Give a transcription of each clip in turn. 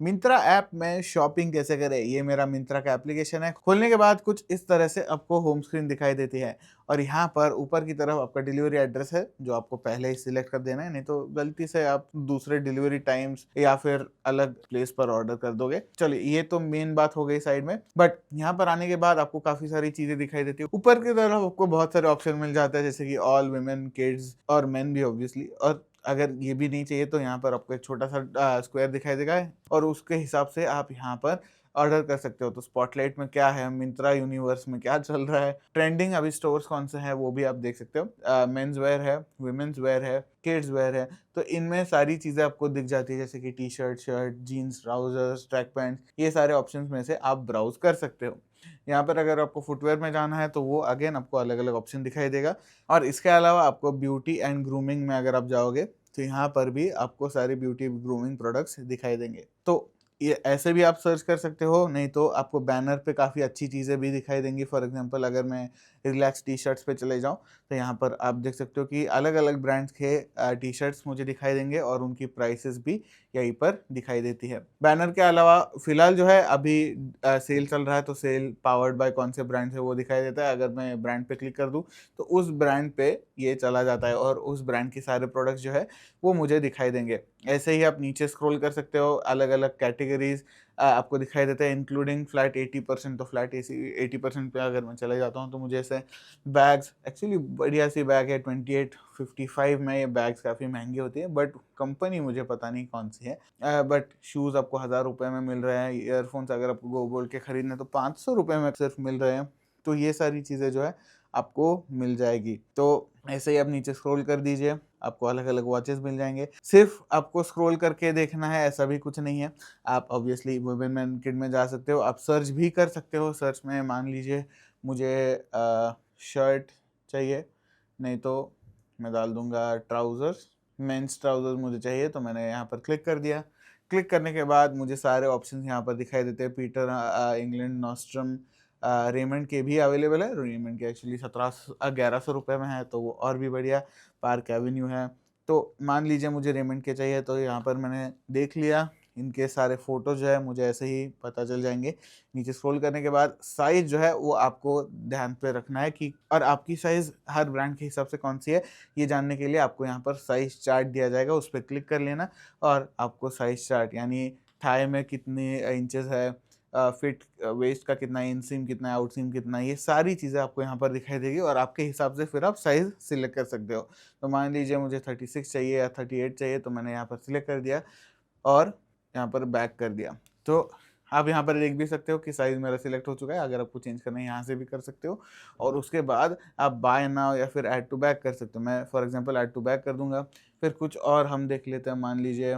Myntra app में shopping कैसे करें, ये मेरा मिंत्रा का एप्लीकेशन है। खोलने के बाद कुछ इस तरह से आपको होम स्क्रीन दिखाई देती है और यहाँ पर ऊपर की तरफ आपका डिलीवरी एड्रेस है जो आपको पहले ही सिलेक्ट कर देना है, नहीं तो गलती से आप दूसरे डिलीवरी टाइम्स या फिर अलग प्लेस पर ऑर्डर कर दोगे। चलिए, ये तो मेन बात हो गई साइड में, बट यहाँ पर आने के बाद आपको काफी सारी चीजें दिखाई देती है। ऊपर की तरफ आपको बहुत सारे ऑप्शन मिल जाते हैं, जैसे कि ऑल वुमेन, किड्स और मेन भी ऑब्वियसली। और अगर ये भी नहीं चाहिए तो यहाँ पर आपको एक छोटा सा स्क्वायर दिखाई देगा और उसके हिसाब से आप यहाँ पर ऑर्डर कर सकते हो। तो स्पॉटलाइट में क्या है, मिंत्रा यूनिवर्स में क्या चल रहा है, ट्रेंडिंग अभी स्टोर्स कौन से हैं वो भी आप देख सकते हो। मेंस वेयर है, वुमेन्स वेयर है, किड्स वेयर है, तो इनमें सारी चीज़ें आपको दिख जाती है, जैसे कि T shirt, shirt, jeans, trousers, track pant, ये सारे ऑप्शंस में से आप ब्राउज कर सकते हो। यहाँ पर अगर आपको फुटवेयर में जाना है तो वो अगेन आपको अलग अलग ऑप्शन दिखाई देगा। और इसके अलावा आपको ब्यूटी एंड ग्रूमिंग में अगर आप जाओगे तो यहाँ पर भी आपको सारे ब्यूटी ग्रूमिंग प्रोडक्ट्स दिखाई देंगे। तो ये ऐसे भी आप सर्च कर सकते हो, नहीं तो आपको बैनर पे काफ़ी अच्छी चीज़ें भी दिखाई देंगी। फॉर एग्जांपल अगर मैं रिलैक्स टी शर्ट्स पे चले जाऊँ तो यहाँ पर आप देख सकते हो कि अलग अलग ब्रांड्स के टी शर्ट्स मुझे दिखाई देंगे और उनकी प्राइसेस भी यहीं पर दिखाई देती है। बैनर के अलावा फिलहाल जो है अभी सेल चल रहा है, तो सेल पावर्ड बाय कौन से ब्रांड है वो दिखाई देता है। अगर मैं ब्रांड पे क्लिक कर दूँ तो उस ब्रांड पे ये चला जाता है और उस ब्रांड के सारे प्रोडक्ट्स जो है वो मुझे दिखाई देंगे। ऐसे ही आप नीचे स्क्रॉल कर सकते हो, अलग अलग कैटेगरीज आपको दिखाई देता है, इंक्लूडिंग फ्लैट 80%। तो फ्लैट 80% पे अगर मैं चले जाता हूँ तो मुझे ऐसे बैग्स, एक्चुअली बढ़िया सी बैग है 2855 में। ये बैग्स काफ़ी महंगी होती है बट कंपनी मुझे पता नहीं कौन सी है। बट शूज़ आपको 1000 रुपये में मिल रहे हैं। ईयरफोन्स अगर आपको गो गोल्ड के खरीदने तो 500 रुपये में सिर्फ मिल रहे हैं। तो ये सारी चीज़ें जो है आपको मिल जाएगी। तो ऐसे ही आप नीचे स्क्रॉल कर दीजिए, आपको अलग अलग वॉचेस मिल जाएंगे। सिर्फ आपको स्क्रॉल करके देखना है ऐसा भी कुछ नहीं है। आप ऑब्वियसली वुमेन मैन किड में जा सकते हो, आप सर्च भी कर सकते हो। सर्च में मान लीजिए मुझे शर्ट चाहिए, नहीं तो मैं डाल दूंगा ट्राउज़र्स, मेंस ट्राउज़र्स मुझे चाहिए, तो मैंने यहाँ पर क्लिक कर दिया। क्लिक करने के बाद मुझे सारे ऑप्शन यहाँ पर दिखाई देते हैं। पीटर इंग्लैंड, नॉस्ट्रम, रेमंड के भी अवेलेबल है। रेमंड के एक्चुअली 1100 रुपये में है, तो वो और भी बढ़िया। पार्क एवेन्यू है। तो मान लीजिए मुझे रेमंड के चाहिए, तो यहाँ पर मैंने देख लिया। इनके सारे फ़ोटो जो है मुझे ऐसे ही पता चल जाएंगे। नीचे स्क्रॉल करने के बाद साइज़ जो है वो आपको ध्यान पे रखना है कि, और आपकी साइज़ हर ब्रांड के हिसाब से कौन सी है ये जानने के लिए आपको यहाँ पर साइज़ चार्ट दिया जाएगा, उस पर क्लिक कर लेना और आपको साइज़ चार्ट यानी थाई में कितने इंचेस है, फिट वेस्ट का कितना, इन सीम कितना है, आउट सीम कितना है, ये सारी चीज़ें आपको यहाँ पर दिखाई देगी और आपके हिसाब से फिर आप साइज़ सिलेक्ट कर सकते हो। तो मान लीजिए मुझे 36 चाहिए या 38 चाहिए, तो मैंने यहाँ पर सिलेक्ट कर दिया और यहाँ पर बैक कर दिया। तो आप यहाँ पर देख भी सकते हो कि साइज़ मेरा सिलेक्ट हो चुका है। अगर आपको चेंज करना है यहाँ से भी कर सकते हो और उसके बाद आप बाय नाउ या फिर ऐड टू बैक कर सकते हो। मैं for example add to back कर दूंगा। फिर कुछ और हम देख लेते हैं। मान लीजिए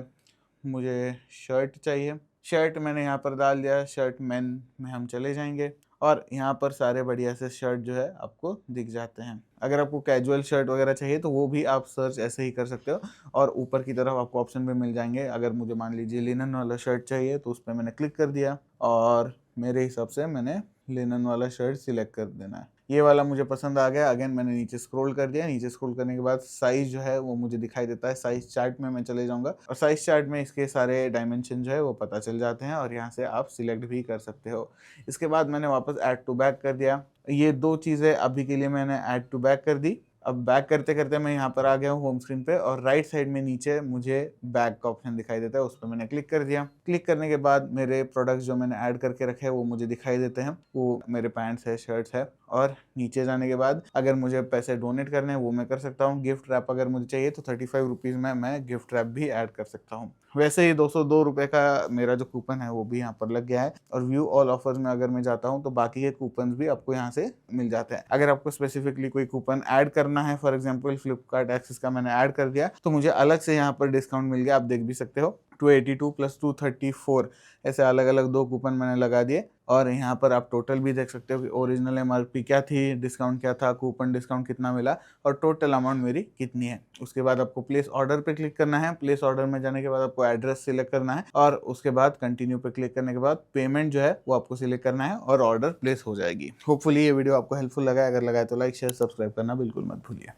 मुझे शर्ट चाहिए, शर्ट मैंने यहाँ पर डाल दिया। शर्ट मेन में हम चले जाएंगे और यहाँ पर सारे बढ़िया से शर्ट जो है आपको दिख जाते हैं। अगर आपको कैजुअल शर्ट वगैरह चाहिए तो वो भी आप सर्च ऐसे ही कर सकते हो और ऊपर की तरफ आपको ऑप्शन भी मिल जाएंगे। अगर मुझे मान लीजिए लिनन वाला शर्ट चाहिए तो उस पर मैंने क्लिक कर दिया और मेरे हिसाब से मैंने लिनन वाला शर्ट सिलेक्ट कर देना है। ये वाला मुझे पसंद आ गया। अगेन मैंने नीचे स्क्रॉल कर दिया। नीचे स्क्रॉल करने के बाद साइज़ जो है वो मुझे दिखाई देता है। साइज़ चार्ट में मैं चले जाऊंगा और साइज़ चार्ट में इसके सारे डायमेंशन जो है वो पता चल जाते हैं और यहाँ से आप सिलेक्ट भी कर सकते हो। इसके बाद मैंने वापस ऐड टू बैक कर दिया। ये दो चीज़ें अभी के लिए मैंने ऐड टू बैक कर दी। अब बैक करते करते मैं यहाँ पर आ गया हूँ होम स्क्रीन पे और राइट साइड में नीचे मुझे बैक का ऑप्शन दिखाई देता है, उस पर मैंने क्लिक कर दिया। क्लिक करने के बाद मेरे प्रोडक्ट्स जो मैंने ऐड करके रखे हैं वो मुझे दिखाई देते हैं। वो मेरे पैंट्स है, शर्ट्स है। और नीचे जाने के बाद अगर मुझे पैसे डोनेट करने हैं वो मैं कर सकता हूँ। गिफ्ट रैप अगर मुझे चाहिए तो 35 रुपीज़ में मैं गिफ्ट रैप भी ऐड कर सकता हूँ। वैसे ही 202 रुपये का मेरा जो कूपन है वो भी यहाँ पर लग गया है। और व्यू ऑल ऑफर्स में अगर मैं जाता हूँ तो बाकी के कूपन भी आपको यहाँ से मिल जाते हैं। अगर आपको स्पेसिफिकली कोई कूपन ऐड करना है, फॉर एग्जांपल फ्लिपकार्ट एक्सेस का मैंने ऐड कर दिया तो मुझे अलग से यहाँ पर डिस्काउंट मिल गया। आप देख भी सकते हो 282 प्लस 234 ऐसे अलग अलग दो कूपन मैंने लगा दिए और यहाँ पर आप टोटल भी देख सकते हो कि ओरिजिनल एमआरपी क्या थी, डिस्काउंट क्या था, कूपन डिस्काउंट कितना मिला और टोटल अमाउंट मेरी कितनी है। उसके बाद आपको प्लेस ऑर्डर पे क्लिक करना है। प्लेस ऑर्डर में जाने के बाद आपको एड्रेस सिलेक्ट करना है और उसके बाद कंटिन्यू पे क्लिक करने के बाद पेमेंट जो है वो आपको सिलेक्ट करना है और ऑर्डर प्लेस हो जाएगी। होपफुली ये वीडियो आपको हेल्पफुल लगा है। अगर लगा है तो लाइक, शेयर, सब्सक्राइब करना बिल्कुल मत भूलिए।